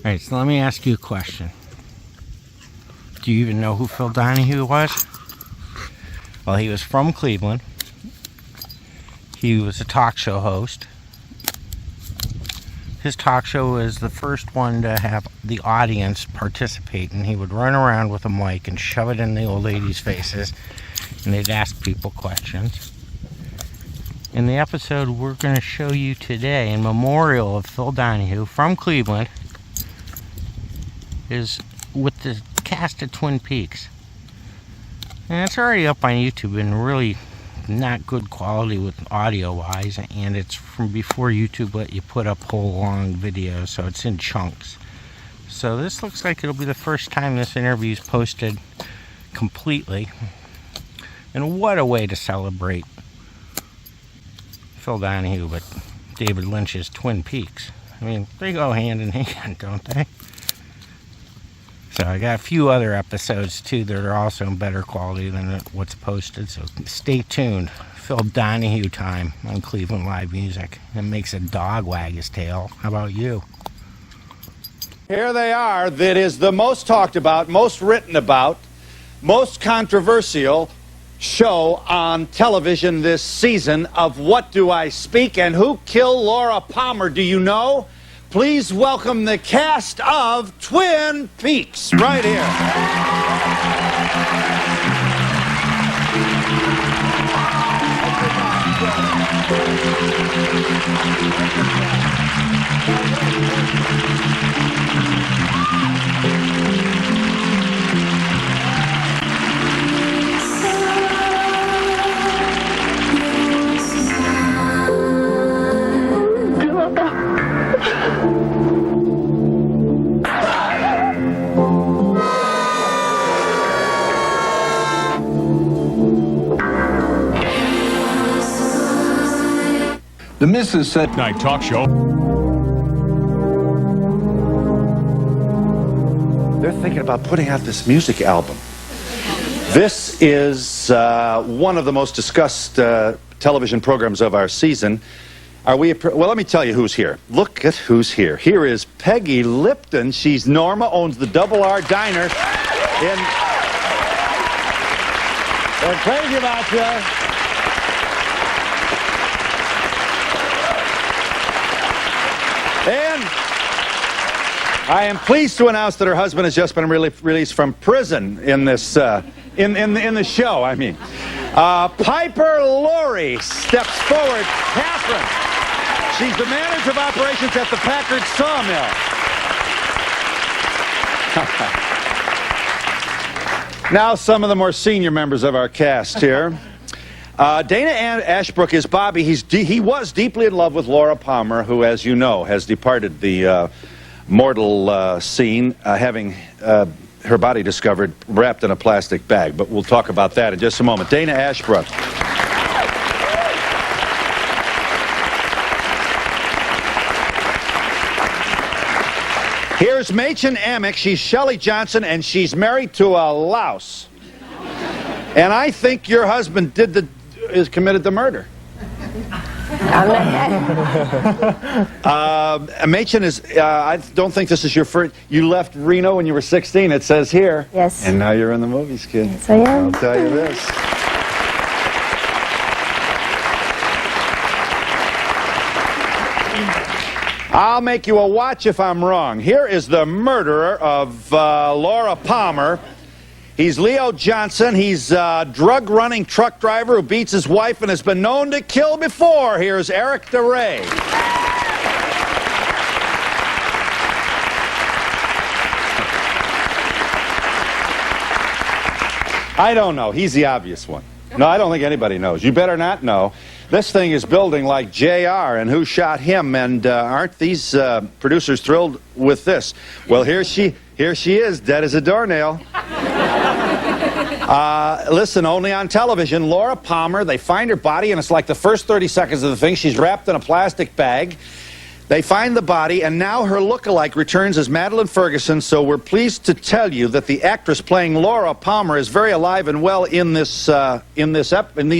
Alright, so let me ask you a question. Do you even know who Phil Donahue was? Well, he was from Cleveland. He was a talk show host. His talk show was the first one to have the audience participate, and he would run around with a mic and shove it in the old ladies' faces, and they'd ask people questions. In the episode we're going to show you today, in memorial of Phil Donahue from Cleveland, is with the cast of Twin Peaks. And it's already up on YouTube and really not good quality with audio-wise, and it's from before YouTube let you put up whole long videos, so it's in chunks. So this looks like it'll be the first time this interview is posted completely. And what a way to celebrate Phil Donahue, but David Lynch's Twin Peaks. I mean, they go hand in hand, don't they? So I got a few other episodes too that are also in better quality than what's posted, so stay tuned. Phil Donahue time on Cleveland Live Music. It makes a dog wag his tail. How about you? Here they are. That is the most talked about, most written about, most controversial show on television this season of What Do I Speak? And who killed Laura Palmer? Do you know? Please welcome the cast of Twin Peaks right here. The Mrs. Set Night Talk Show. They're thinking about putting out this music album. This is one of the most discussed television programs of our season. Are we? Well, let me tell you who's here. Look at who's here. Here is Peggy Lipton. She's Norma, owns the Double R Diner in... They're crazy about you. And I am pleased to announce that her husband has just been released from prison in this in the show. I mean, Piper Laurie steps forward. Catherine, she's the manager of operations at the Packard Sawmill. Now, some of the more senior members of our cast here. Dana Ashbrook is Bobby. He was deeply in love with Laura Palmer, who, as you know, has departed the mortal scene, having her body discovered wrapped in a plastic bag. But we'll talk about that in just a moment. Dana Ashbrook. Here's Machen Amick. She's Shelley Johnson, and she's married to a louse. And I think your husband committed the murder. Machen is, I don't think this is your first, you left Reno when you were 16, it says here. Yes. And now you're in the movies, kid. Yes, I am. I'll tell you this. I'll make you a watch if I'm wrong. Here is the murderer of Laura Palmer. He's Leo Johnson. He's a drug-running truck driver who beats his wife and has been known to kill before. Here's Eric DeRay. I don't know. He's the obvious one. No, I don't think anybody knows. You better not know. This thing is building like JR, and who shot him? And aren't these producers thrilled with this? Well, here she is, dead as a doornail. Listen, only on television, Laura Palmer, they find her body, and it's like the first 30 seconds of the thing. She's wrapped in a plastic bag. They find the body, and now her look-alike returns as Madeline Ferguson, so we're pleased to tell you that the actress playing Laura Palmer is very alive and well in these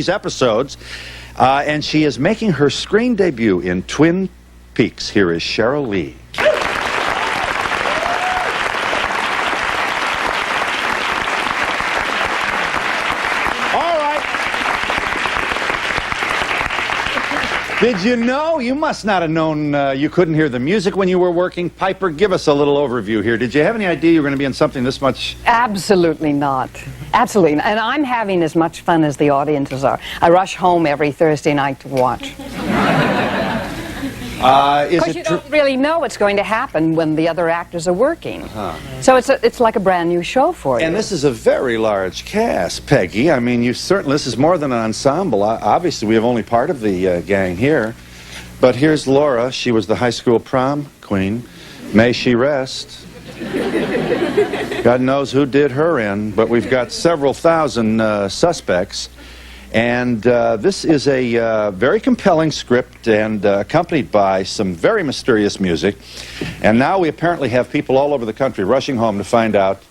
episodes, and she is making her screen debut in Twin Peaks. Here is Cheryl Lee. Did you know? You must not have known you couldn't hear the music when you were working. Piper, give us a little overview here. Did you have any idea you were going to be in something this much? Absolutely not. Absolutely not. And I'm having as much fun as the audiences are. I rush home every Thursday night to watch. Because you don't really know what's going to happen when the other actors are working. So it's like a brand new show for you. And this is a very large cast, Peggy. I mean, this is more than an ensemble. Obviously, we have only part of the gang here. But here's Laura. She was the high school prom queen. May she rest. God knows who did her in, but we've got several thousand suspects. And this is a very compelling script and accompanied by some very mysterious music. And now we apparently have people all over the country rushing home to find out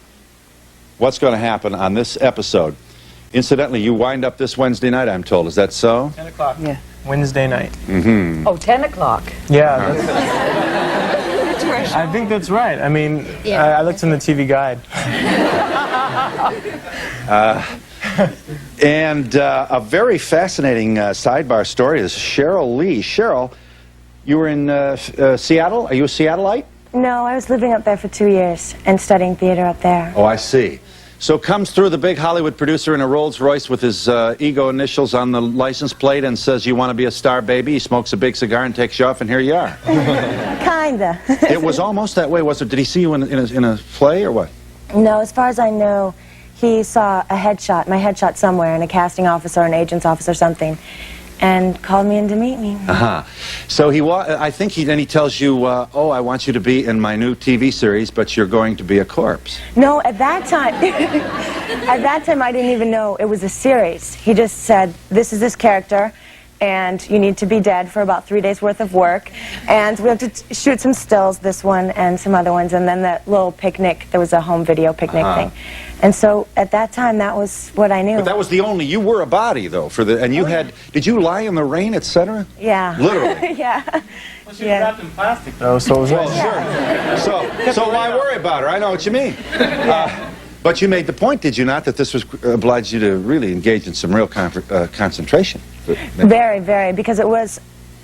what's going to happen on this episode. Incidentally, you wind up this Wednesday night, I'm told. Is that so? 10 o'clock. Yeah. Wednesday night. Mm-hmm. Oh, 10 o'clock. Yeah. I think that's right. I mean, I looked in the TV guide. And a very fascinating sidebar story is Cheryl Lee. Cheryl, you were in Seattle? Are you a Seattleite? No, I was living up there for 2 years and studying theater up there. Oh, I see. So comes through the big Hollywood producer in a Rolls Royce with his ego initials on the license plate and says, "You want to be a star, baby?" He smokes a big cigar and takes you off, and here you are. Kinda. It was almost that way, was it? Did he see you in a play or what? No, as far as I know, he saw a headshot, my headshot somewhere in a casting office or an agent's office or something, and called me in to meet me. So I think then he tells you, "Oh, I want you to be in my new TV series, but you're going to be a corpse." No, at that time, at that time I didn't even know it was a series. He just said, "This is this character, and you need to be dead for about 3 days worth of work, and we have to shoot some stills, this one and some other ones, and then that little picnic, there was a home video picnic thing." And so at that time, that was what I knew. But that was the only, you were a body though, and you had, did you lie in the rain, etc.? Yeah. Literally? Yeah. Well, she was wrapped in plastic, though, so it was Sure. So why worry about her? I know what you mean. But you made the point, did you not, that this was obliged you to really engage in some real concentration? Very, very, because it was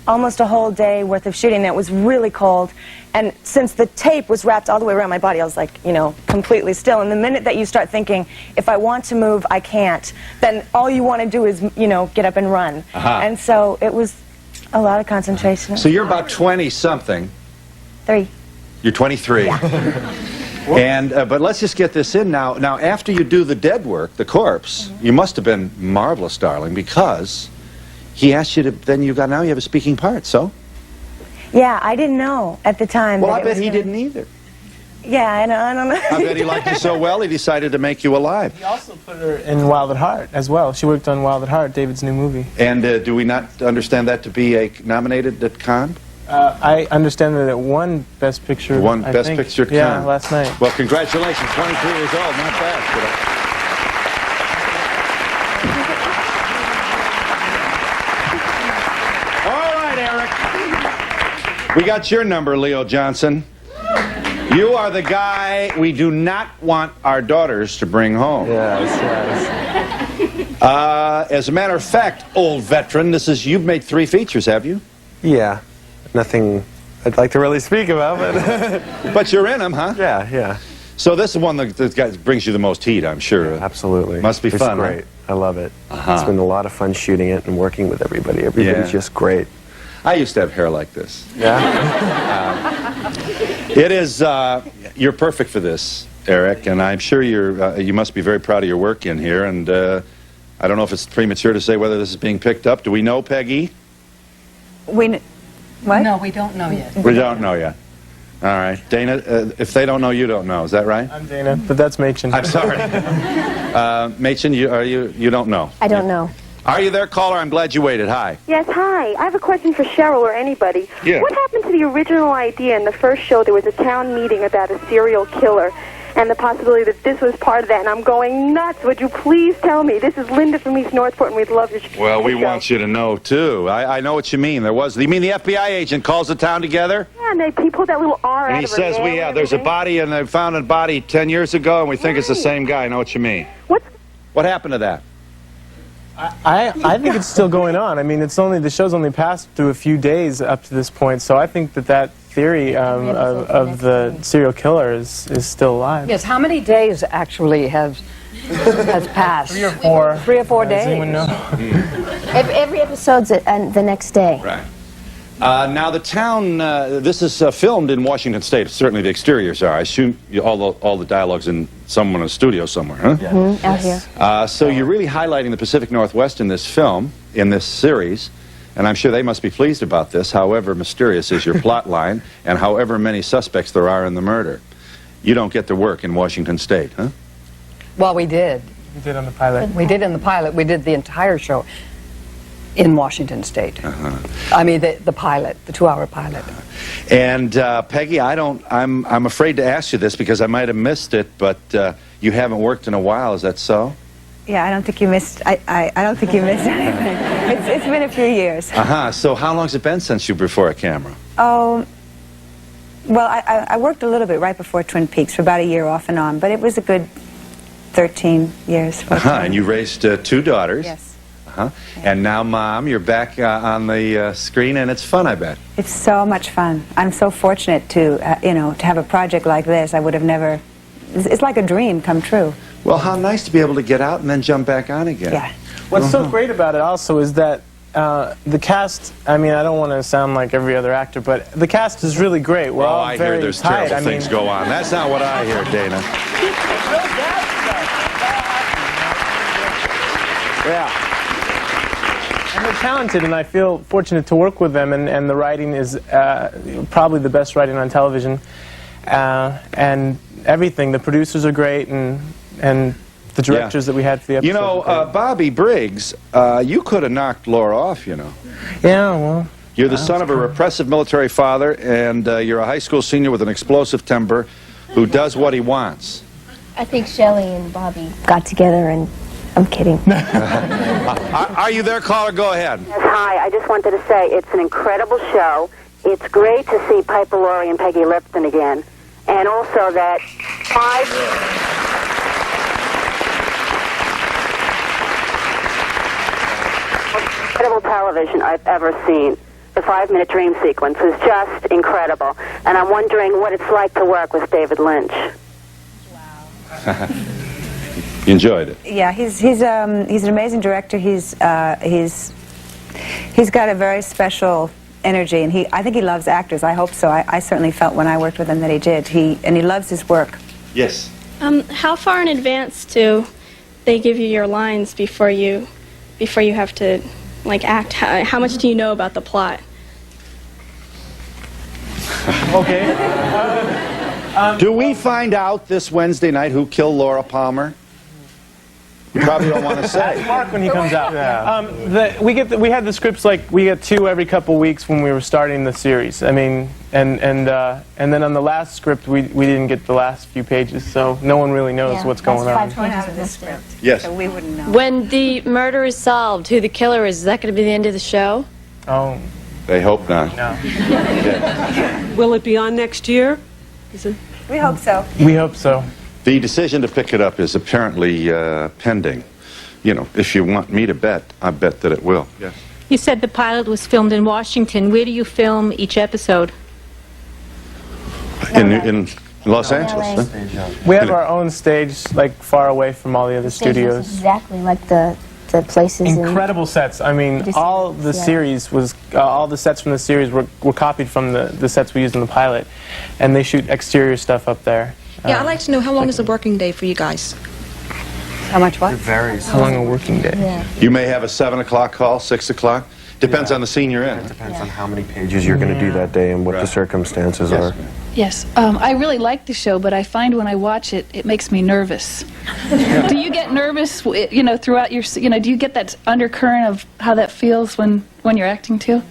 almost a whole day worth of shooting. It was really cold, and since the tape was wrapped all the way around my body, I was like, you know, completely still. And the minute that you start thinking, if I want to move, I can't, then all you want to do is, you know, get up and run. And so it was a lot of concentration. So you're about 20-something. 3. You're 23. Yeah. And but let's just get this in now. Now, after you do the dead work, the corpse, you must have been marvelous, darling, because he asked you to. Then now you have a speaking part. So. Yeah, I didn't know at the time. Well, I bet he didn't either. Yeah, I don't know. I bet he liked you so well, he decided to make you alive. He also put her in Wild at Heart as well. She worked on Wild at Heart, David's new movie. And do we not understand that to be nominated at Cannes? I understand that it won Best Picture. Won Best Picture at Cannes. Yeah, last night. Well, congratulations, 23 years old, not bad. All right, Eric. We got your number, Leo Johnson. You are the guy we do not want our daughters to bring home. Yes. As a matter of fact, old veteran, you've made 3 features, have you? Yeah. Nothing I'd like to really speak about, but... But you're in them, huh? Yeah. So this is one that brings you the most heat, I'm sure. Absolutely. Must be fun, It's great. right? I love it. It's been a lot of fun shooting it and working with everybody. Everybody's just great. I used to have hair like this. Yeah? It is, you're perfect for this, Eric, and I'm sure you must be very proud of your work in here, and I don't know if it's premature to say whether this is being picked up. Do we know, Peggy? What? No, we don't know yet. We don't know yet. All right. Dana, if they don't know, you don't know. Is that right? I'm Dana, but that's Machen. I'm sorry. Machen, you don't know? I don't know. Are you there, caller? I'm glad you waited. Hi. Yes, hi. I have a question for Cheryl or anybody. Yeah. What happened to the original idea in the first show? There was a town meeting about a serial killer and the possibility that this was part of that, and I'm going nuts. Would you please tell me? This is Linda from East Northport, and we'd love your show. Well, we want you to know, too. I know what you mean. You mean the FBI agent calls the town together? Yeah, and he pulled that little R And out he of her says, mail and there's a everything. body, and they found a body 10 years ago, and we think it's the same guy. I know what you mean. What's... What happened to that? I think it's still going on. I mean, the show's only passed through a few days up to this point, so I think that theory of the serial killer is still alive. Yes, how many days actually has passed? 3 or 4. 3 or 4 days. Does anyone know? Every episode's the next day. Right. Now the town, this is filmed in Washington State. Certainly the exteriors are. I assume all the dialogue's in someone in a studio somewhere, huh? Yeah. Mm-hmm, out here. So you're really highlighting the Pacific Northwest in this film, in this series, and I'm sure they must be pleased about this, however mysterious is your plot line, and however many suspects there are in the murder. You don't get to work in Washington State, huh? Well, we did. We did on the pilot. We did in the pilot. We did the entire show in Washington State. I mean, the pilot, the 2-hour pilot. And Peggy, I'm afraid to ask you this because I might have missed it, but you haven't worked in a while. Is that so? Yeah, I don't think you missed. I don't think you missed anything. It's been a few years. So how long's it been since you were before a camera? Oh, well, I worked a little bit right before Twin Peaks for about a year off and on, but it was a good 13 years. And you raised 2 daughters. Yes. And now, Mom, you're back on the screen, and it's fun, I bet. It's so much fun. I'm so fortunate to, to have a project like this. I would have never. It's like a dream come true. Well, how nice to be able to get out and then jump back on again. Yeah. What's so great about it also is that the cast, I mean, I don't want to sound like every other actor, but the cast is really great. We're all I very hear there's tight. terrible things go on. That's not what I hear, Dana. Yeah. And they're talented, and I feel fortunate to work with them, and the writing is probably the best writing on television. And everything, the producers are great, and the directors that we had for the episode. You know, Bobby Briggs, you could have knocked Laura off, you know. Yeah, well. You're the son of a repressive military father, and you're a high school senior with an explosive temper who does what he wants. I think Shelley and Bobby Got together and. I'm kidding. Are you there, caller? Go ahead. Yes, hi. I just wanted to say it's an incredible show. It's great to see Piper Laurie and Peggy Lipton again. And also that 5 incredible television I've ever seen. The 5-minute dream sequence was just incredible. And I'm wondering what it's like to work with David Lynch. Wow. You enjoyed it. Yeah, he's an amazing director. He's got a very special energy, and I think he loves actors. I hope so. I certainly felt when I worked with him that he did. And he loves his work. Yes. How far in advance do they give you your lines before you have to act? How much do you know about the plot? Okay. Do we find out this Wednesday night who killed Laura Palmer? You probably don't want to say. Ask Mark when he comes out. Yeah. We had the scripts we get 2 every couple weeks when we were starting the series. I mean, and then on the last script we didn't get the last few pages, so no one really knows what's going on. 5 pages of the script. Yes. So we wouldn't know. When the murder is solved, who the killer is that going to be the end of the show? Oh. They hope not. No. Will it be on next year? We hope so. We hope so. The decision to pick it up is apparently pending. You know, if you want me to bet, I bet that it will. Yes. You said the pilot was filmed in Washington. Where do you film each episode? In Los Angeles. Huh? We have our own stage, far away from all the other studios. Exactly like the places. Incredible sets. I mean, all the series was all the sets from the series were copied from the sets we used in the pilot, and they shoot exterior stuff up there. Yeah, I'd like to know how long is a working day for you guys? How much what? It varies. How long a working day? Yeah. You may have a 7 o'clock call, 6 o'clock. Depends on the scene you're in. It depends on how many pages you're going to do that day and what the circumstances are. Yes. I really like the show, but I find when I watch it, it makes me nervous. Do you get nervous, throughout your, do you get that undercurrent of how that feels when you're acting too?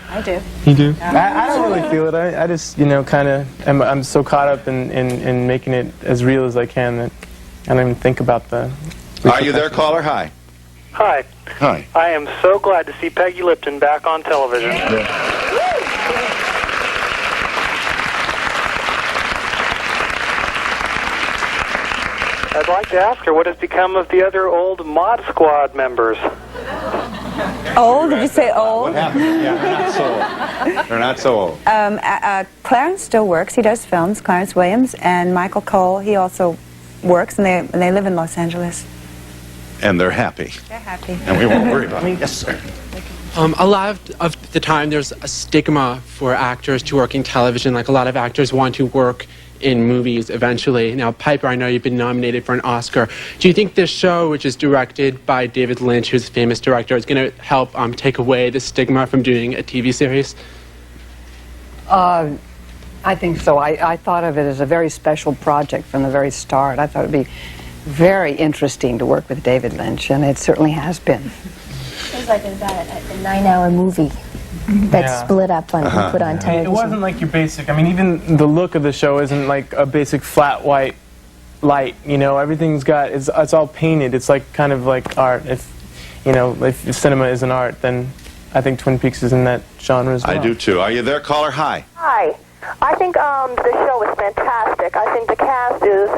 I do. You do? I don't really feel it. I just, kind of, I'm so caught up in making it as real as I can that I don't even think about the... Are you there, caller? Hi. Hi. Hi. I am so glad to see Peggy Lipton back on television. I'd like to ask her what has become of the other old Mod Squad members. Old? Did you say old? What happened? Yeah, they're not so old. They're not so old. Clarence still works. He does films, Clarence Williams, and Michael Cole, he also works, and they live in Los Angeles. And they're happy. They're happy. And we won't worry about it. Yes, sir. A lot of the time there's a stigma for actors to work in television. Like, a lot of actors want to work in movies eventually. Now, Piper, I know you've been nominated for an Oscar. Do you think this show, which is directed by David Lynch, who's a famous director, is going to help take away the stigma from doing a TV series? I think so. I thought of it as a very special project from the very start. I thought it would be very interesting to work with David Lynch, and it certainly has been. It was like about a 9-hour movie that's split up and put on television. It wasn't like your basic, I mean, even the look of the show isn't like a basic flat white light, you know, everything's got, it's all painted. It's like kind of like art. If, you know, if cinema is an art, then I think Twin Peaks is in that genre as well. I do too. Are you there, caller? Hi. Hi. I think the show is fantastic. I think the cast is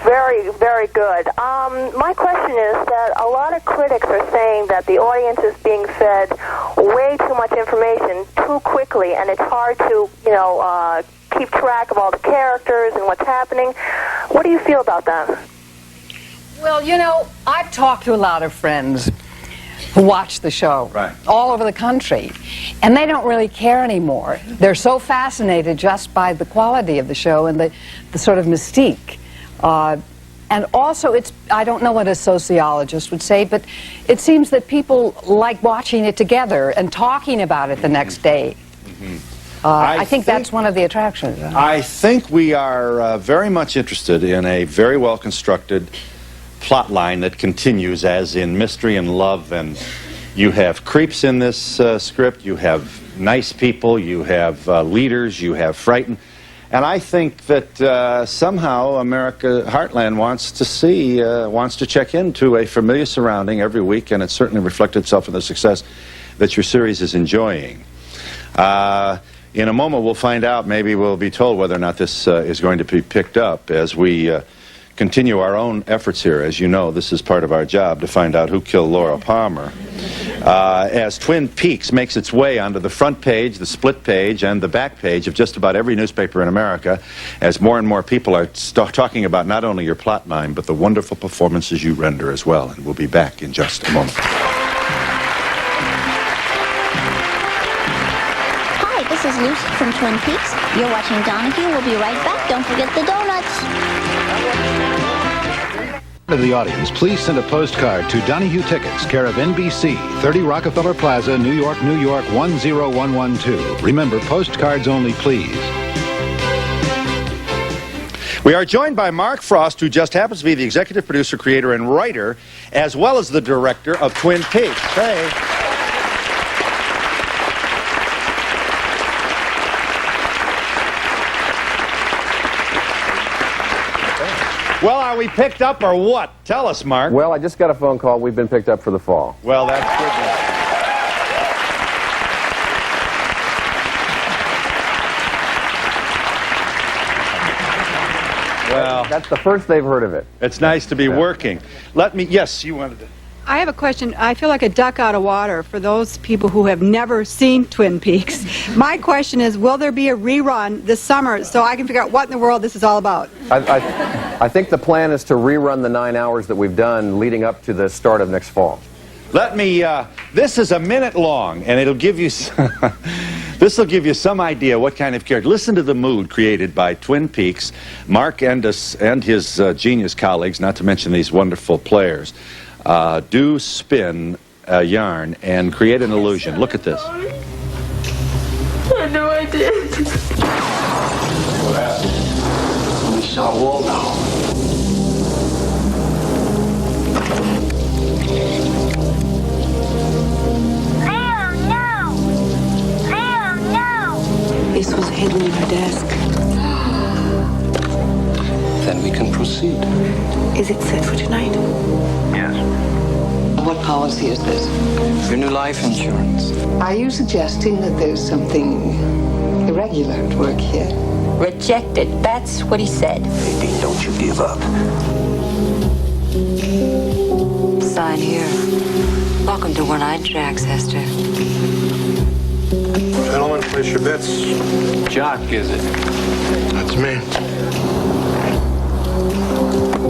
very, very good. My question is that a lot of critics are saying that the audience is being fed way too much information too quickly, and it's hard to, you know, keep track of all the characters and what's happening. What do you feel about that? Well, you know, I've talked to a lot of friends who watch the show all over the country, and they don't really care anymore. They're so fascinated just by the quality of the show and the sort of mystique. And also, I don't know what a sociologist would say, but it seems that people like watching it together and talking about it the next day. I think that's one of the attractions. I think we are very much interested in a very well-constructed plot line that continues, as in Mystery and Love, and you have creeps in this script, you have nice people, you have leaders, you have frightened, and I think that somehow America Heartland wants to check into a familiar surrounding every week, and it certainly reflected itself in the success that your series is enjoying. In a moment we'll find out, maybe we'll be told whether or not this is going to be picked up as we continue our own efforts here. As you know, this is part of our job to find out who killed Laura Palmer. As Twin Peaks makes its way onto the front page, the split page, and the back page of just about every newspaper in America, as more and more people are talking about not only your plot line, but the wonderful performances you render as well. And we'll be back in just a moment. Hi, this is Lucy from Twin Peaks. You're watching Donahue. We'll be right back. Don't forget the donuts. To the audience, please send a postcard to Donahue Tickets, care of NBC, 30 Rockefeller Plaza, New York, New York, 10112. Remember, postcards only, please. We are joined by Mark Frost, who just happens to be the executive producer, creator, and writer, as well as the director of Twin Peaks. Hey. Well, are we picked up or what? Tell us, Mark. Well, I just got a phone call. We've been picked up for the fall. Well, that's good news. Well, that's the first they've heard of it. It's nice to be working. Yes, you wanted to. I have a question. I feel like a duck out of water for those people who have never seen Twin Peaks. My question is, will there be a rerun this summer so I can figure out what in the world this is all about? I think the plan is to rerun the 9 hours that we've done leading up to the start of next fall. Let me, this is a minute long, and it'll give you, this will give you some idea what kind of character. Listen to the mood created by Twin Peaks, Mark Endis and his genius colleagues, not to mention these wonderful players. Do spin a yarn and create an illusion. Look at this. I know I did. What happened? We saw Waldo. This was hidden in her desk. Then we can proceed. Is it set for tonight? Yes. What policy is this? Your new life insurance. Are you suggesting that there's something irregular at work here? Rejected. That's what he said. Baby, don't you give up. sign here. Welcome to One-Eyed Tracks, Hester. Gentlemen, place your bets. Jock, is it? That's me.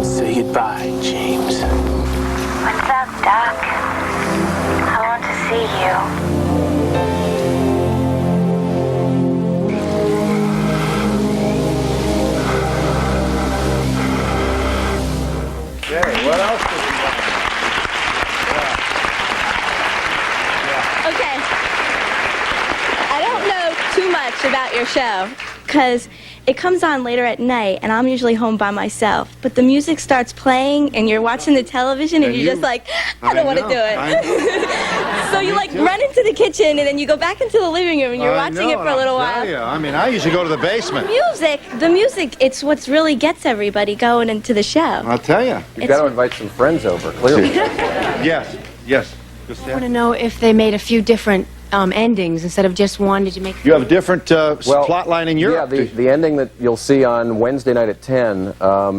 Say goodbye, James. What's up, Doc? I want to see you. Okay, what else did we got? Okay. I don't know too much about your show because it comes on later at night and I'm usually home by myself. But the music starts playing and you're watching the television and you're just like, I don't want to do it. So you like run into the kitchen and then you go back into the living room and you're watching it for a little while. I mean, I usually go to the basement. The music, it's what really gets everybody going into the show. I'll tell you. You've got to invite some friends over, clearly. Yes, yes. I want to know if they made a few different endings instead of just one. Did you make? You have a different plot line in Europe. Yeah, the ending that you'll see on Wednesday night at 10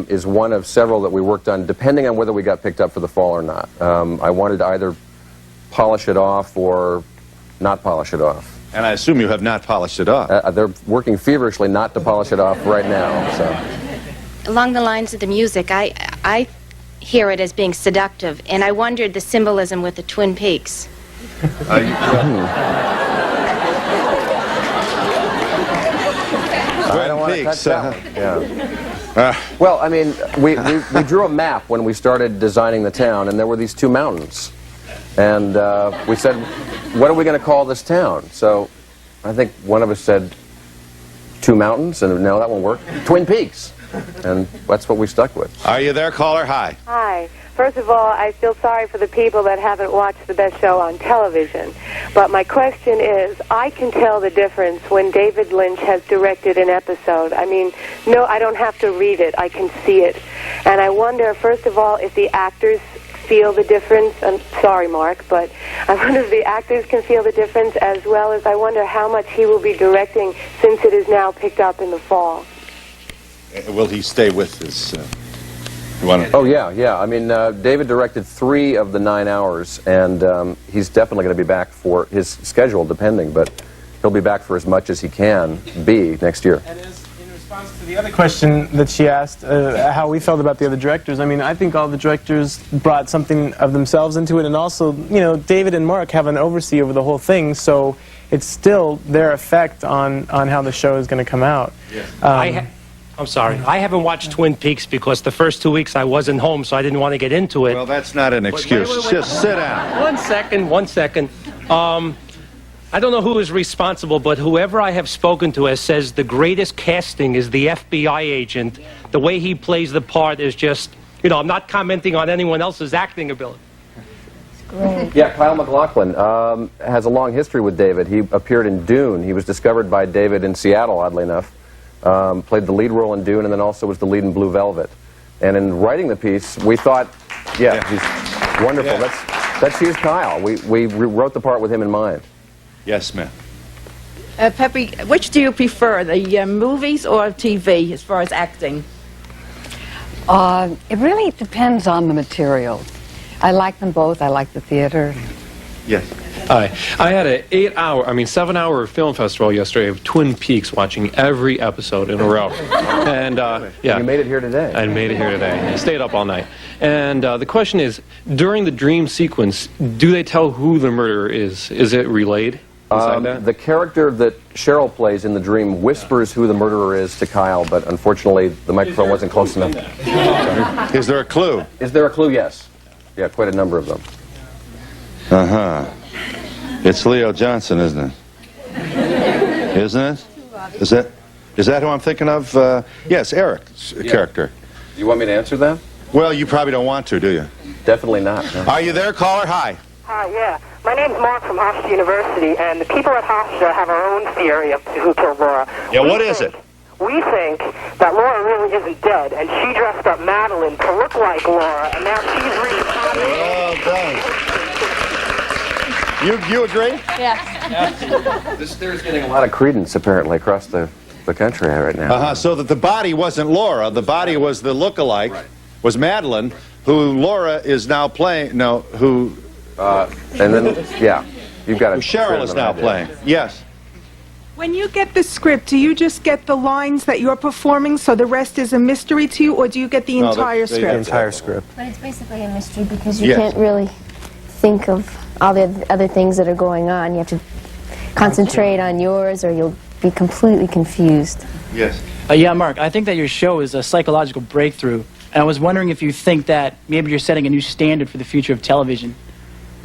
is one of several that we worked on, depending on whether we got picked up for the fall or not. I wanted to either polish it off or not polish it off. And I assume you have not polished it off. They're working feverishly not to polish it off right now. So. Along the lines of the music, I hear it as being seductive, and I wondered the symbolism with the Twin Peaks. I don't want to cut down. Well, I mean, we drew a map when we started designing the town, and there were these two mountains. And we said, what are we going to call this town? So I think one of us said, Two Mountains, and no, that won't work. Twin Peaks. And that's what we stuck with. Are you there, caller? Hi. Hi. First of all, I feel sorry for the people that haven't watched the best show on television. But my question is, I can tell the difference when David Lynch has directed an episode. I mean, no, I don't have to read it. I can see it. And I wonder, first of all, if the actors feel the difference. I'm sorry, Mark, but I wonder if the actors can feel the difference, as well as I wonder how much he will be directing since it is now picked up in the fall. Will he stay with his... Oh, yeah. I mean, David directed 3 of the 9 hours, and he's definitely going to be back for his schedule, depending, but he'll be back for as much as he can be next year. And in response to the other question that she asked, how we felt about the other directors, I mean, I think all the directors brought something of themselves into it, and also, you know, David and Mark have an oversee over the whole thing, so it's still their effect on how the show is going to come out. Yeah. I'm sorry. I haven't watched Twin Peaks because the first 2 weeks I wasn't home, so I didn't want to get into it. Well, that's not an excuse. Wait. Just sit down. 1 second. I don't know who is responsible, but whoever I have spoken to has says the greatest casting is the FBI agent. The way he plays the part is just, you know, I'm not commenting on anyone else's acting ability. Great. Yeah, Kyle MacLachlan has a long history with David. He appeared in Dune. He was discovered by David in Seattle, oddly enough. Played the lead role in Dune, and then also was the lead in Blue Velvet. And in writing the piece, we thought, he's wonderful. Yeah. He's Kyle. We wrote the part with him in mind. Yes, ma'am. Peppy, which do you prefer, the movies or TV as far as acting? It really depends on the material. I like them both. I like the theater. Yes. Hi. I had an 7-hour film festival yesterday of Twin Peaks, watching every episode in a row. And yeah. You made it here today. I made it here today. I stayed up all night. And the question is, during the dream sequence, do they tell who the murderer is? Is it relayed? The character that Cheryl plays in the dream whispers who the murderer is to Kyle, but unfortunately the microphone wasn't close enough. Is there a clue? Is there a clue? Yes. Yeah, quite a number of them. Uh-huh. It's Leo Johnson, isn't it? Isn't it? Is that who I'm thinking of? Yes, Eric's character. You want me to answer that? Well, you probably don't want to, do you? Definitely not. No. Are you there, caller? Hi. Hi, yeah. My name's Mark from Hofstra University, and the people at Hofstra have our own theory of who killed Laura. Yeah, what is it? We think that Laura really isn't dead, and she dressed up Madeline to look like Laura, and now she's reincarnated. Well done. You agree? Yes. This theory's getting a lot of credence, apparently, across the country right now. So that the body wasn't Laura, the body was the look-alike, was Madeline, who Laura is now playing. No, who? And then, yeah, you've got who Cheryl is now playing. Yes. When you get the script, do you just get the lines that you're performing, so the rest is a mystery to you, or do you get the entire script? The entire script. But it's basically a mystery because you can't really think of all the other things that are going on. You have to concentrate on yours, or you'll be completely confused. Yes. Yeah, Mark, I think that your show is a psychological breakthrough. And I was wondering if you think that maybe you're setting a new standard for the future of television.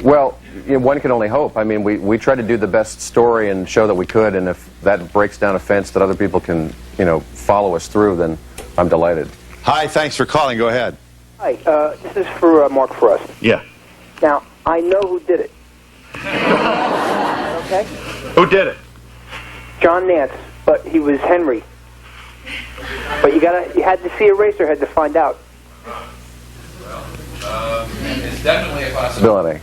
Well, one can only hope. I mean, we tried to do the best story and show that we could, and if that breaks down a fence that other people can, follow us through, then I'm delighted. Hi, thanks for calling. Go ahead. Hi, this is for Mark Frost. Yeah. Now, I know who did it. Okay? Who did it? John Nance, but he was Henry. But you had to see Eraserhead to find out. It's definitely a possibility.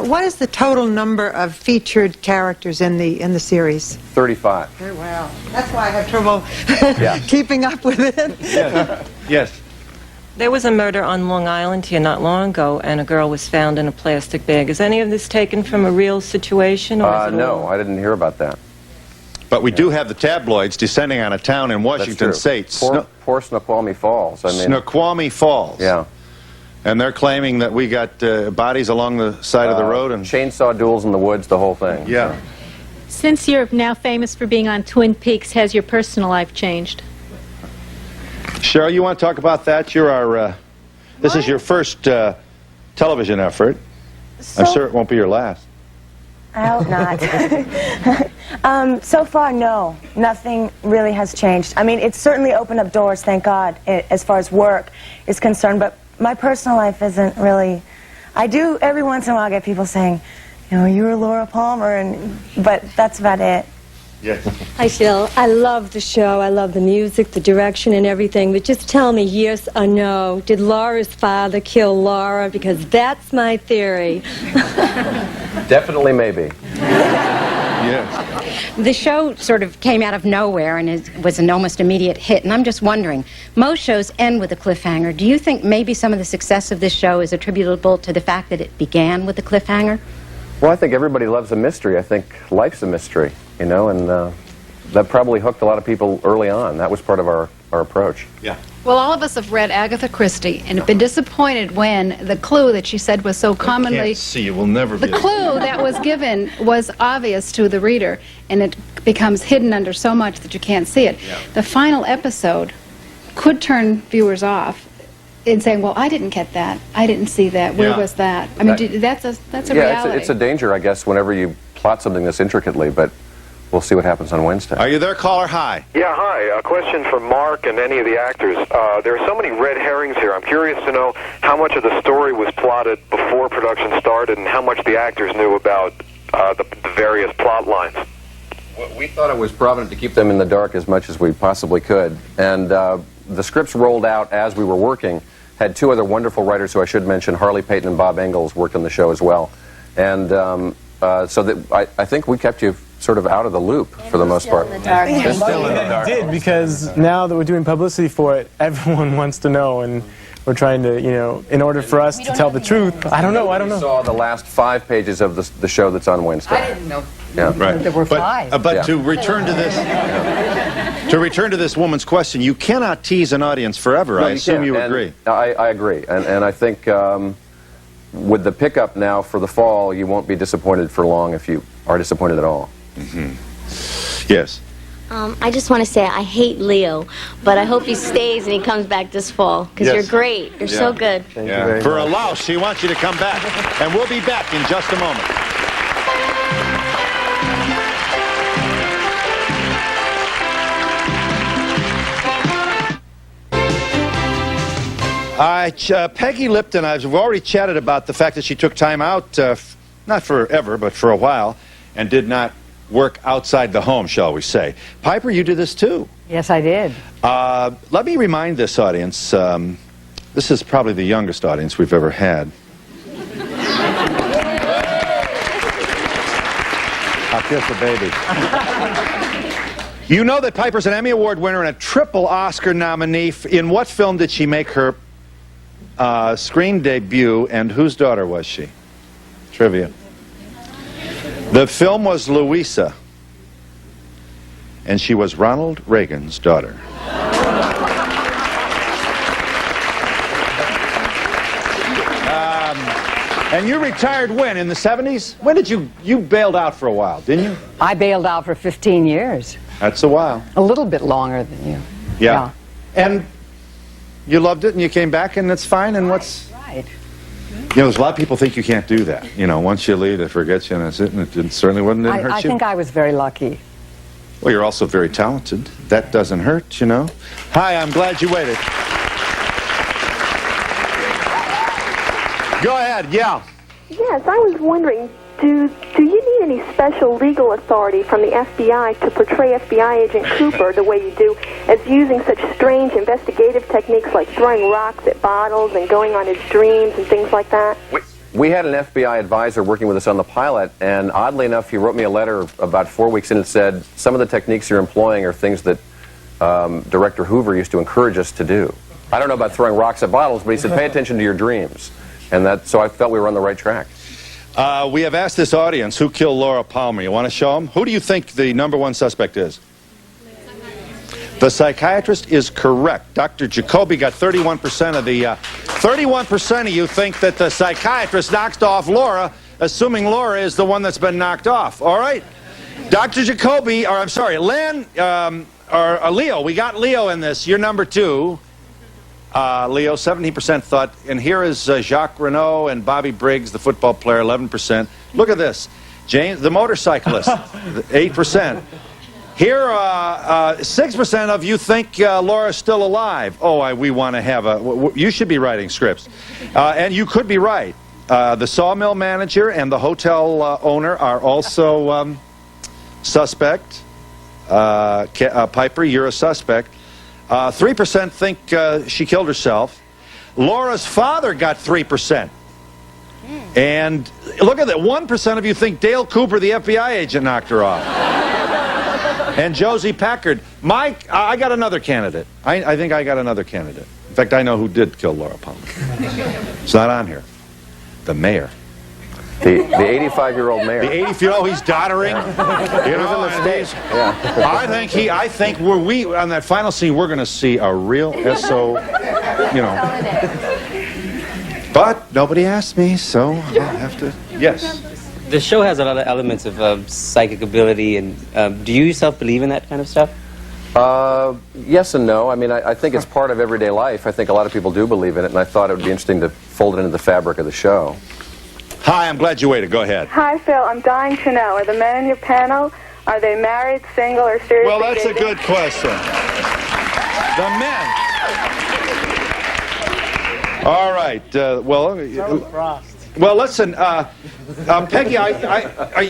What is the total number of featured characters in the series? 35. Oh, wow. That's why I have trouble keeping up with it. Yes. Yes. There was a murder on Long Island here not long ago, and a girl was found in a plastic bag. Is any of this taken from a real situation? Or No, I didn't hear about that. But we do have the tabloids descending on a town in Washington State. Poor Snoqualmie Falls. I mean, Snoqualmie Falls. Yeah. And they're claiming that we got bodies along the side of the road and chainsaw duels in the woods, the whole thing. Yeah. Since you're now famous for being on Twin Peaks, has your personal life changed? Cheryl, you want to talk about that? You're our. This is your first television effort. I'm sure it won't be your last. I hope not. So far, no. Nothing really has changed. I mean, it's certainly opened up doors, thank God, as far as work is concerned, but my personal life isn't really... I do, every once in a while, get people saying, you were Laura Palmer, but that's about it. Yes. Hi, Phil. I love the show. I love the music, the direction, and everything. But just tell me, yes or no, did Laura's father kill Laura? Because that's my theory. Definitely maybe. Yes. The show sort of came out of nowhere and was an almost immediate hit. And I'm just wondering, most shows end with a cliffhanger. Do you think maybe some of the success of this show is attributable to the fact that it began with a cliffhanger? Well, I think everybody loves a mystery. I think life's a mystery, and that probably hooked a lot of people early on. That was part of our approach. Yeah. Well, all of us have read Agatha Christie and have been disappointed when the clue that she said was so commonly... I can't see. It will never be... The clue that was given was obvious to the reader, and it becomes hidden under so much that you can't see it. Yeah. The final episode could turn viewers off in saying, well, I didn't get that. I didn't see that. Where was that? I mean, that's a reality. It's a danger, I guess, whenever you plot something this intricately, but we'll see what happens on Wednesday. Are you there, caller? Hi. Yeah, hi. A question for Mark and any of the actors. There are so many red herrings here. I'm curious to know how much of the story was plotted before production started and how much the actors knew about the various plot lines. Well, we thought it was provident to keep them in the dark as much as we possibly could. And the scripts rolled out as we were working. Had two other wonderful writers who I should mention, Harley Payton and Bob Engels, worked on the show as well. And so that I think we kept you sort of out of the loop for the most part. They're still in the dark. We did, because now that we're doing publicity for it, everyone wants to know, and we're trying to, in order for us to tell the truth. I don't know. We saw the last 5 pages of the show that's on Wednesday. I didn't know. Yeah. Right. There were 5. But to return to this, woman's question, you cannot tease an audience forever. No, I assume you agree. I agree, and I think with the pickup now for the fall, you won't be disappointed for long if you are disappointed at all. Mm-hmm. Yes. I just want to say I hate Leo, but I hope he stays and he comes back this fall, because you're great. You're so good. Thank you very For much. a louse, she wants you to come back. And we'll be back in just a moment. Peggy Lipton, I've already chatted about the fact that she took time out, not forever, but for a while, and did not work outside the home, shall we say. Piper, you did this too. Yes, I did. Let me remind this audience, this is probably the youngest audience we've ever had. I'll kiss the baby. You know that Piper's an Emmy Award winner and a triple Oscar nominee. In what film did she make her screen debut, and whose daughter was she? Trivia. The film was Louisa, and she was Ronald Reagan's daughter. And you retired when? In the 70s? When did you bailed out for a while, didn't you? I bailed out for 15 years. That's a while. A little bit longer than you. Yeah. And you loved it, and you came back, and it's fine, and what's... Right. You know, there's a lot of people think you can't do that. You know, once you leave, it forgets you, and that's it, and it certainly wouldn't hurt you. I think I was very lucky. Well, you're also very talented. That doesn't hurt, you know. Hi, I'm glad you waited. Go ahead, yeah. Yes, I was wondering, do you need any special legal authority from the FBI to portray FBI agent Cooper the way you do, as using such strange investigative techniques like throwing rocks at bottles and going on his dreams and things like that? We had an FBI advisor working with us on the pilot, and oddly enough, he wrote me a letter about 4 weeks in and said, some of the techniques you're employing are things that Director Hoover used to encourage us to do. I don't know about throwing rocks at bottles, but he said, pay attention to your dreams. And so I felt we were on the right track. We have asked this audience who killed Laura Palmer. You want to show them? Who do you think the #1 suspect is? The psychiatrist is correct. Dr. Jacoby got 31% of the... 31% of you think that the psychiatrist knocked off Laura, assuming Laura is the one that's been knocked off. All right? Dr. Jacoby, or I'm sorry, Len, or Leo. We got Leo in this. You're #2. Leo, 70% thought, and here is Jacques Renault and Bobby Briggs, the football player, 11%. Look at this. James, the motorcyclist, 8%. Here, 6% of you think Laura's still alive. Oh, we want to have a... You should be writing scripts. And you could be right. The sawmill manager and the hotel owner are also suspect. Piper, you're a suspect. 3% think she killed herself. Laura's father got 3%. And look at that, 1% of you think Dale Cooper, the FBI agent, knocked her off. And Josie Packard. Mike, I got another candidate. I think I got another candidate. In fact, I know who did kill Laura Palmer. It's not on here. The mayor. The 85-year-old mayor. The 80-year-old, he's doddering. You know, I think we on that final scene, we're going to see a real SO, you know. But nobody asked me, so I'll have to. Yes. The show has a lot of elements of psychic ability, and do you yourself believe in that kind of stuff? Yes and no. I mean, I think it's part of everyday life. I think a lot of people do believe in it, and I thought it would be interesting to fold it into the fabric of the show. Hi, I'm glad you waited. Go ahead. Hi, Phil. I'm dying to know, are the men in your panel, are they married, single, or seriously Well, that's dating? a good question. The men. All right. Well, listen, Peggy,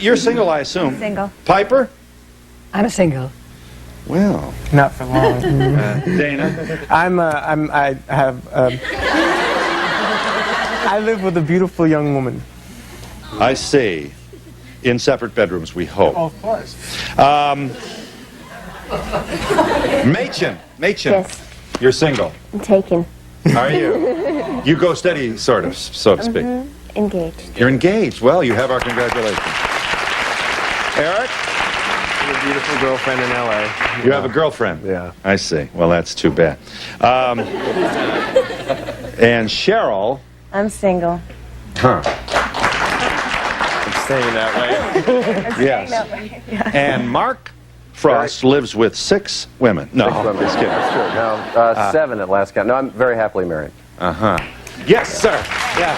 you're single, I assume. Single. Piper? I'm single. Well, not for long. Dana? I live with a beautiful young woman. I see. In separate bedrooms, we hope. Oh, of course. Machen. Yes. You're single. I'm taken. Are you? You go steady, sort of, so to speak. Engaged. You're engaged. Well, you have our congratulations. Eric? A beautiful girlfriend in L.A. You have a girlfriend? Yeah. I see. Well, that's too bad. And Cheryl? I'm single. Huh. I'm staying that way. Yes. That way. Yeah. And Mark Frost lives with 6 women. No, just kidding. That's true. No, 7 at last count. No, I'm very happily married. Uh-huh. Yes, sir. Yeah.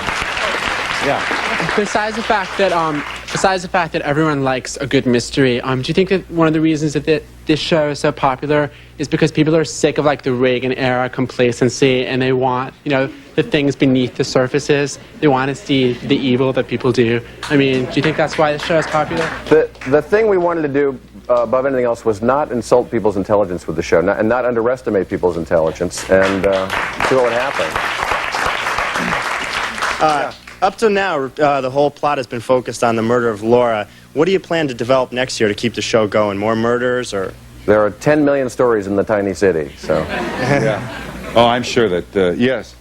Besides the fact that everyone likes a good mystery, do you think that one of the reasons that this show is so popular is because people are sick of like the Reagan era complacency, and they want, you know, the things beneath the surfaces? They want to see the evil that people do. I mean, do you think that's why the show is popular? The thing we wanted to do above anything else was not insult people's intelligence with the show, and not underestimate people's intelligence, and see what would happen. Up to now, the whole plot has been focused on the murder of Laura. What do you plan to develop next year to keep the show going? More murders, or? There are 10 million stories in the tiny city, so. Yeah. Oh, I'm sure that, yes.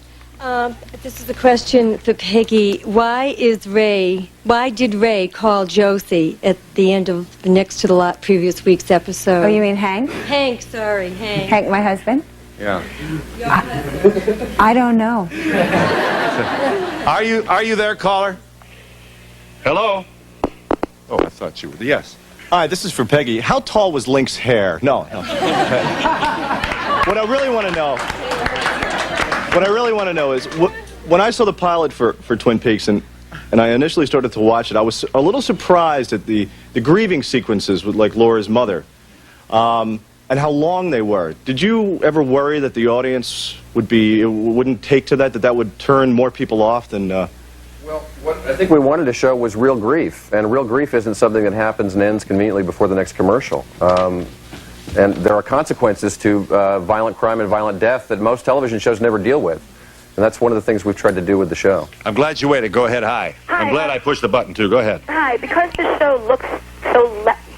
This is a question for Peggy. Why did Ray call Josie at the end of next to the previous week's episode? Oh, you mean Hank? Hank, sorry, Hank. Hank, my husband? Yeah. I don't know. Are you there, caller? Hello? Oh, I thought you were. Yes. All right, this is for Peggy. How tall was Lynch's hair? No. What I really want to know is, when I saw the pilot for Twin Peaks and I initially started to watch it, I was a little surprised at the grieving sequences with, like, Laura's mother, and how long they were. Did you ever worry that the audience wouldn't take to that would turn more people off than... Well, what I think we wanted to show was real grief, and real grief isn't something that happens and ends conveniently before the next commercial. And there are consequences to violent crime and violent death that most television shows never deal with. And that's one of the things we've tried to do with the show. I'm glad you waited. Go ahead, hi. I'm glad I pushed the button, too. Go ahead. Hi, because this show looks so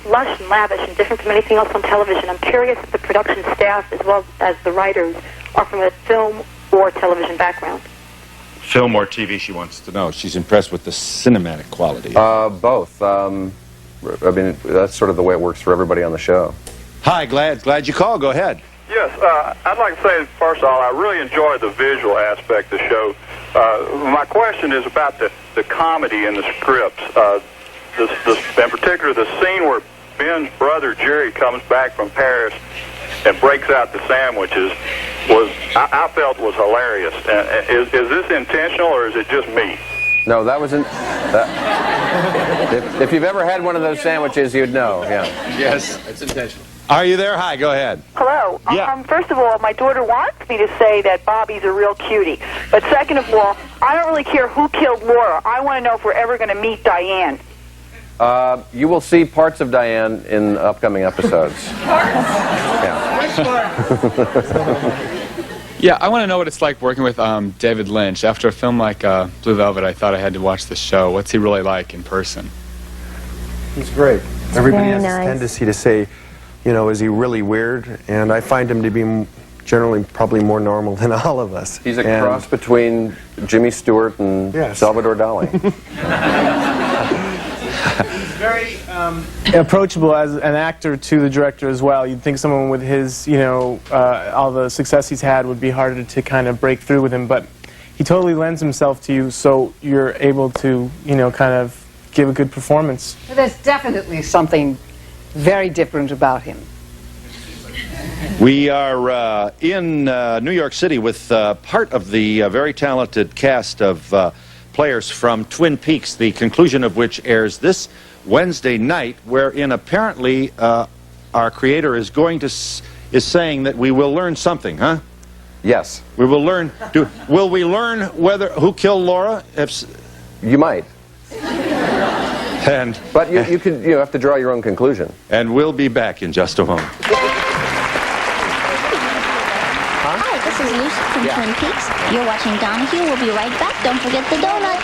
lush and lavish and different from anything else on television, I'm curious if the production staff, as well as the writers, are from a film or television background. Film or TV, she wants to know. She's impressed with the cinematic quality. Both. I mean, that's sort of the way it works for everybody on the show. Hi, glad you called. Go ahead. Yes, I'd like to say, first of all, I really enjoyed the visual aspect of the show. My question is about the comedy in the scripts. In particular, the scene where Ben's brother, Jerry, comes back from Paris and breaks out the sandwiches I felt was hilarious. Is this intentional or is it just me? No, that wasn't... if you've ever had one of those sandwiches, you'd know, yeah. Yes. It's intentional. Are you there? Hi, go ahead. Hello. Yeah. First of all, my daughter wants me to say that Bobby's a real cutie. But second of all, I don't really care who killed Laura. I want to know if we're ever going to meet Diane. You will see parts of Diane in upcoming episodes. Yeah, I want to know what it's like working with David Lynch. After a film like Blue Velvet, I thought I had to watch the show. What's he really like in person? He's great. Everybody has nice. this tendency to say, you know, is he really weird? And I find him to be generally probably more normal than all of us. He's a cross between Jimmy Stewart and Salvador Dali. Very approachable as an actor to the director as well. You'd think someone with his, you know, all the success he's had would be harder to kind of break through with him, but he totally lends himself to you, so you're able to, you know, kind of give a good performance. There's definitely something very different about him. We are in New York City with part of the very talented cast of players from Twin Peaks, the conclusion of which airs this Wednesday night, wherein apparently our creator is saying that we will learn something, huh? Yes. We will learn. Will we learn who killed Laura? You might. But you have to draw your own conclusion. And we'll be back in just a moment. Hi, this is Lucy from Twin Peaks. You're watching Donahue. We'll be right back. Don't forget the donuts.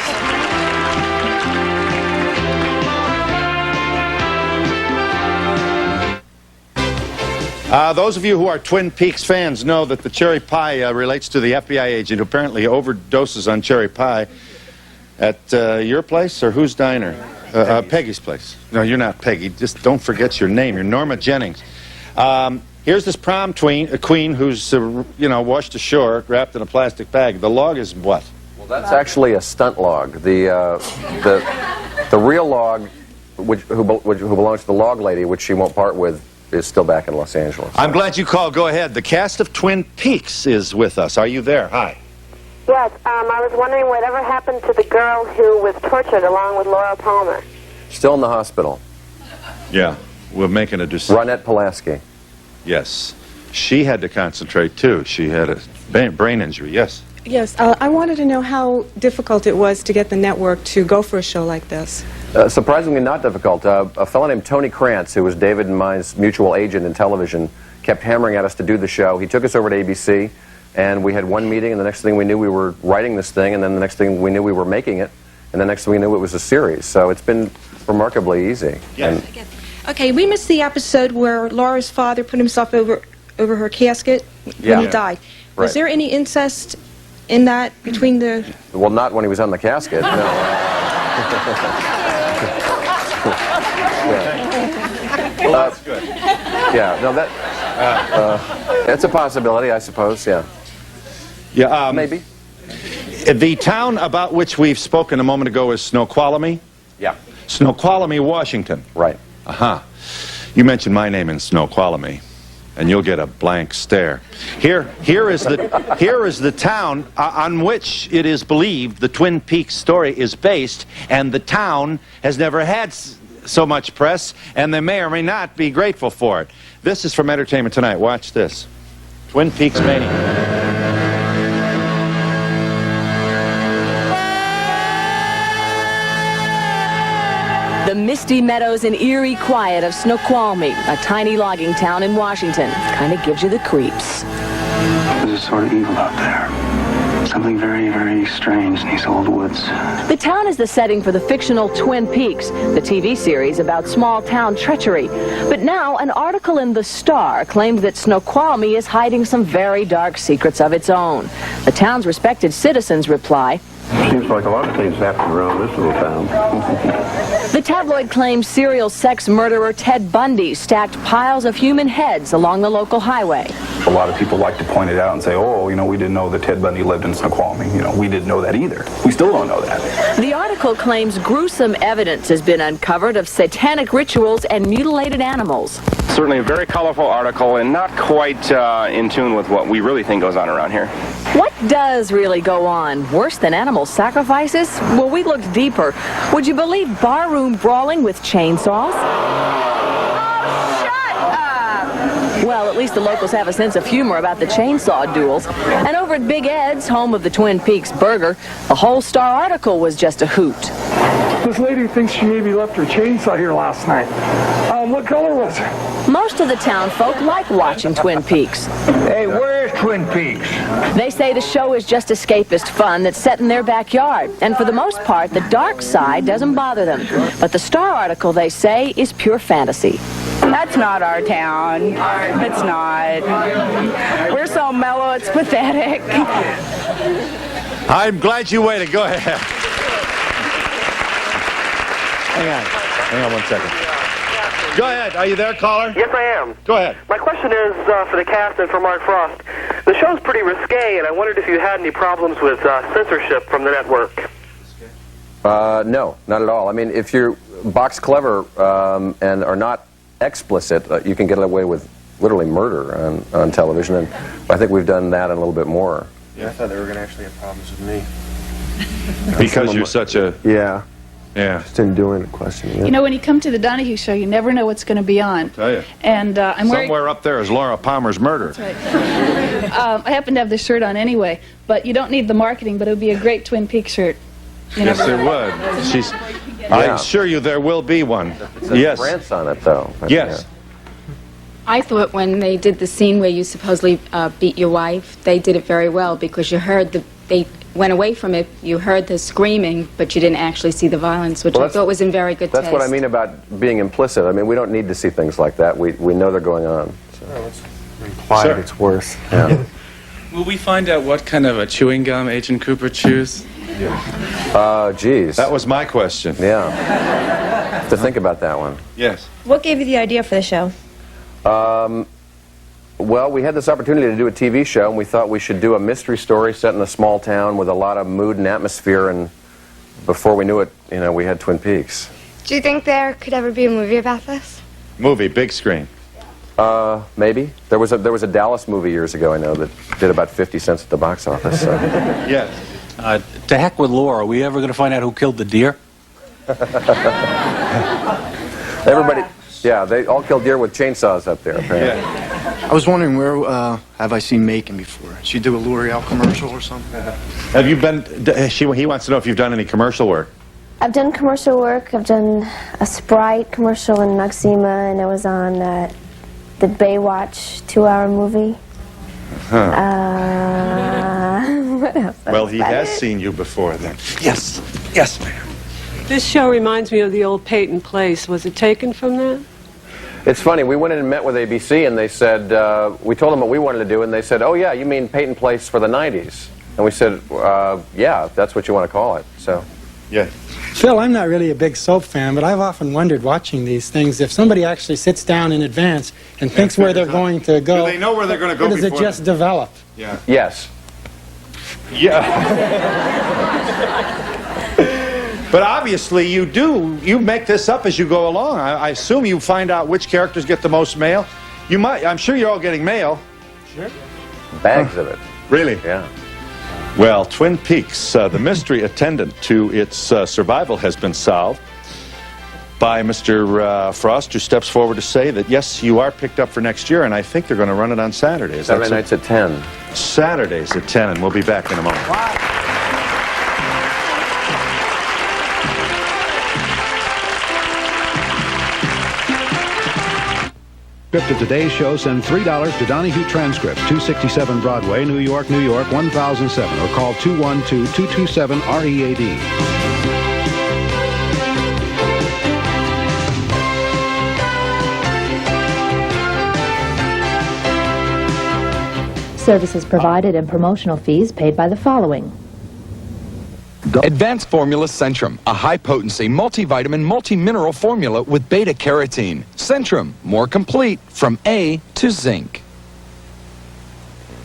Those of you who are Twin Peaks fans know that the cherry pie relates to the FBI agent who apparently overdoses on cherry pie at your place, or whose diner? Peggy's place. No, you're not Peggy. Just don't forget your name. You're Norma Jennings. Here's this prom queen who's, washed ashore, wrapped in a plastic bag. The log is what? Well, that's actually a stunt log. The real log, who belongs to the log lady, which she won't part with, is still back in Los Angeles. I'm glad you called. Go ahead. The cast of Twin Peaks is with us. Are you there? Hi. Yes, I was wondering whatever happened to the girl who was tortured along with Laura Palmer. Still in the hospital. Yeah, we're making a decision. Ronette Pulaski. Yes. She had to concentrate, too. She had a brain injury. Yes. Yes, I wanted to know how difficult it was to get the network to go for a show like this. Surprisingly not difficult. A fellow named Tony Krantz, who was David and mine's mutual agent in television, kept hammering at us to do the show. He took us over to ABC, and we had one meeting, and the next thing we knew we were writing this thing, and then the next thing we knew we were making it, and the next thing we knew it was a series. So it's been remarkably easy. Yes. Okay, we missed the episode where Laura's father put himself over her casket when he died. Was there any incest in that, between the... Well, not when he was on the casket, no. Well, that's good. Yeah, no, it's a possibility, I suppose, yeah. Yeah, maybe. The town about which we've spoken a moment ago is Snoqualmie? Yeah. Snoqualmie, Washington. Right. You mentioned my name in Snoqualmie, and you'll get a blank stare. Here is the town on which it is believed the Twin Peaks story is based, and the town has never had so much press, and they may or may not be grateful for it. This is from Entertainment Tonight. Watch this. Twin Peaks Mania. The misty meadows and eerie quiet of Snoqualmie, a tiny logging town in Washington, kind of gives you the creeps. There's a sort of evil out there. Something very, very strange in these old woods. The town is the setting for the fictional Twin Peaks, the TV series about small-town treachery. But now, an article in The Star claimed that Snoqualmie is hiding some very dark secrets of its own. The town's respected citizens reply, Seems like a lot of things happen around this little town. The tabloid claims serial sex murderer Ted Bundy stacked piles of human heads along the local highway. A lot of people like to point it out and say, oh, you know, we didn't know that Ted Bundy lived in Snoqualmie. You know, we didn't know that either. We still don't know that. The article claims gruesome evidence has been uncovered of satanic rituals and mutilated animals. Certainly a very colorful article and not quite in tune with what we really think goes on around here. What does really go on? Worse than animal sacrifices? Well, we looked deeper. Would you believe barroom brawling with chainsaws? Well, at least the locals have a sense of humor about the chainsaw duels. And over at Big Ed's, home of the Twin Peaks Burger, the whole Star article was just a hoot. This lady thinks she maybe left her chainsaw here last night. What color was it? Most of the town folk like watching Twin Peaks. Hey, where is Twin Peaks? They say the show is just escapist fun that's set in their backyard. And for the most part, the dark side doesn't bother them. But the Star article, they say, is pure fantasy. That's not our town. It's not. We're so mellow, it's pathetic. I'm glad you waited. Go ahead. Hang on 1 second. Go ahead. Are you there, caller? Yes, I am. Go ahead. My question is for the cast and for Mark Frost. The show's pretty risque, and I wondered if you had any problems with censorship from the network. No, not at all. I mean, if you're box clever and are not explicit, you can get away with literally murder on television, and I think we've done that and a little bit more. Yeah, I thought they were going to actually have problems with me. Because you're such a... Yeah. Yeah. Just didn't do any questioning it. You know, when you come to the Donahue show, you never know what's going to be on. Tell you. And I'm wearing... Somewhere up there is Laura Palmer's murder. That's right. I happen to have this shirt on anyway, but you don't need the marketing, but it would be a great Twin Peaks shirt. Yes, it would. I assure you there will be one. It says France on it, though. Yes. I thought when they did the scene where you supposedly beat your wife, they did it very well because you heard they went away from it, you heard the screaming, but you didn't actually see the violence, which I thought was in very good taste. That's what I mean about being implicit. I mean, we don't need to see things like that. We know they're going on. So. Implied it's worse. Yeah. Will we find out what kind of a chewing gum Agent Cooper chews? Geez. That was my question. Yeah. Have to think about that one. Yes. What gave you the idea for the show? Well, we had this opportunity to do a TV show, and we thought we should do a mystery story set in a small town with a lot of mood and atmosphere, and before we knew it, you know, we had Twin Peaks. Do you think there could ever be a movie about this? Movie, big screen. Maybe. There was a Dallas movie years ago, I know, that did about 50 cents at the box office. So. Yes. To heck with Laura. Are we ever going to find out who killed the deer? Everybody, yeah, they all kill deer with chainsaws up there, apparently. Yeah. I was wondering, where have I seen Macon before? She do a L'Oreal commercial or something? Have you been, he wants to know if you've done any commercial work. I've done commercial work. I've done a Sprite commercial in Noxema, and I was on the Baywatch 2-hour movie. What else? Well, he has seen you before then. Yes. Yes, ma'am. This show reminds me of the old Peyton Place. Was it taken from that? It's funny, we went in and met with ABC, and they said, we told them what we wanted to do, and they said, oh yeah, you mean Peyton Place for the 90s. And we said, yeah, if that's what you want to call it. So, yeah. Phil, I'm not really a big soap fan, but I've often wondered watching these things, if somebody actually sits down in advance and thinks where they're going to go. Do they know where they're going to go? Or does it just develop? Yeah. Yes. Yeah. But obviously you make this up as you go along. I assume you find out which characters get the most mail. I'm sure you're all getting mail. Sure. Bags of it. Really? Yeah. Well, Twin Peaks, the mystery attendant to its survival has been solved by Mr. Frost, who steps forward to say that, yes, you are picked up for next year, and I think they're going to run it on Saturdays. Saturday nights at 10. Saturdays at 10, and we'll be back in a moment. Script of today's show, send $3 to Donahue Transcripts, 267 Broadway, New York, New York, 1007, or call 212-227-READ. Services provided and promotional fees paid by the following. Advanced Formula Centrum, a high-potency, multivitamin, multi-mineral formula with beta-carotene. Centrum, more complete, from A to zinc.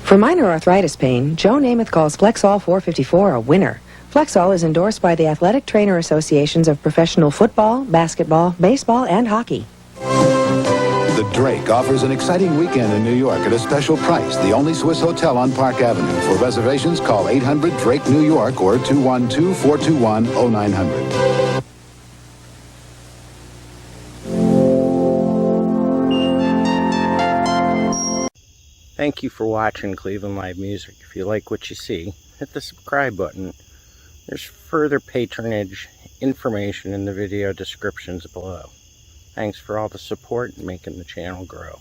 For minor arthritis pain, Joe Namath calls Flexall 454 a winner. Flexall is endorsed by the Athletic Trainer Associations of professional football, basketball, baseball, and hockey. The Drake offers an exciting weekend in New York at a special price. The only Swiss hotel on Park Avenue. For reservations, call 800-DRAKE-NEW YORK or 212-421-0900. Thank you for watching Cleveland Live Music. If you like what you see, hit the subscribe button. There's further patronage information in the video descriptions below. Thanks for all the support and making the channel grow.